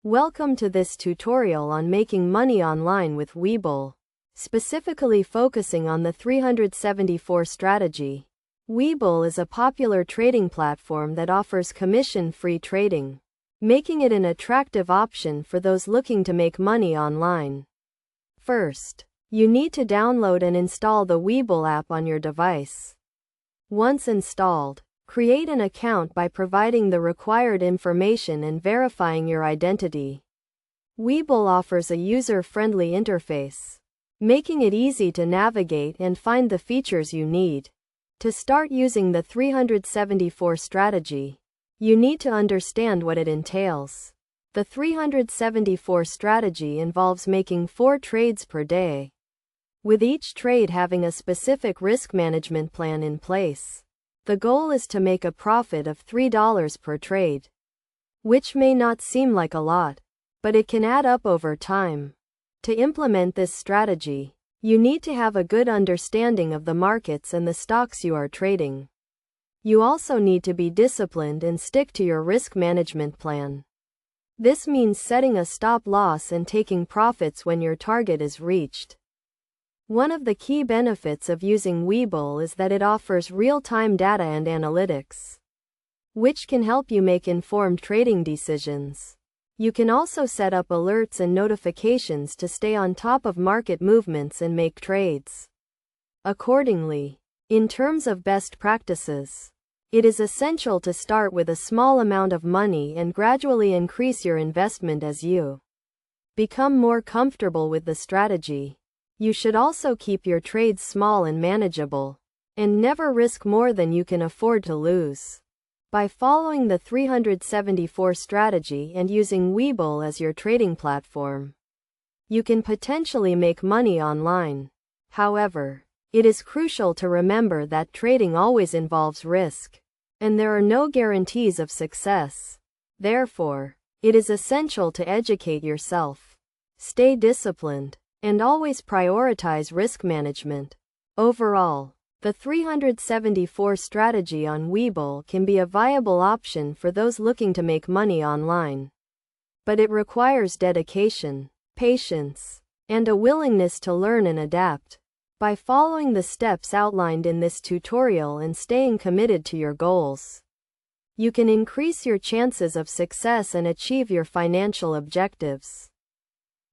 Welcome to this tutorial on making money online with Webull, specifically focusing on the 374 strategy. Webull is a popular trading platform that offers commission-free trading, making it an attractive option for those looking to make money online. First, you need to download and install the Webull app on your device. Once installed, create an account by providing the required information and verifying your identity. Webull offers a user-friendly interface, making it easy to navigate and find the features you need. To start using the 374 strategy, you need to understand what it entails. The 374 strategy involves making 4 trades per day, with each trade having a specific risk management plan in place. The goal is to make a profit of $3 per trade, which may not seem like a lot, but it can add up over time. To implement this strategy, you need to have a good understanding of the markets and the stocks you are trading. You also need to be disciplined and stick to your risk management plan. This means setting a stop loss and taking profits when your target is reached. One of the key benefits of using Webull is that it offers real-time data and analytics, which can help you make informed trading decisions. You can also set up alerts and notifications to stay on top of market movements and make trades accordingly. In terms of best practices, it is essential to start with a small amount of money and gradually increase your investment as you become more comfortable with the strategy. You should also keep your trades small and manageable, and never risk more than you can afford to lose. By following the 374 strategy and using Webull as your trading platform, you can potentially make money online. However, it is crucial to remember that trading always involves risk, and there are no guarantees of success. Therefore, it is essential to educate yourself, stay disciplined, and always prioritize risk management. Overall, the 374 strategy on Webull can be a viable option for those looking to make money online. But it requires dedication, patience, and a willingness to learn and adapt. By following the steps outlined in this tutorial and staying committed to your goals, you can increase your chances of success and achieve your financial objectives.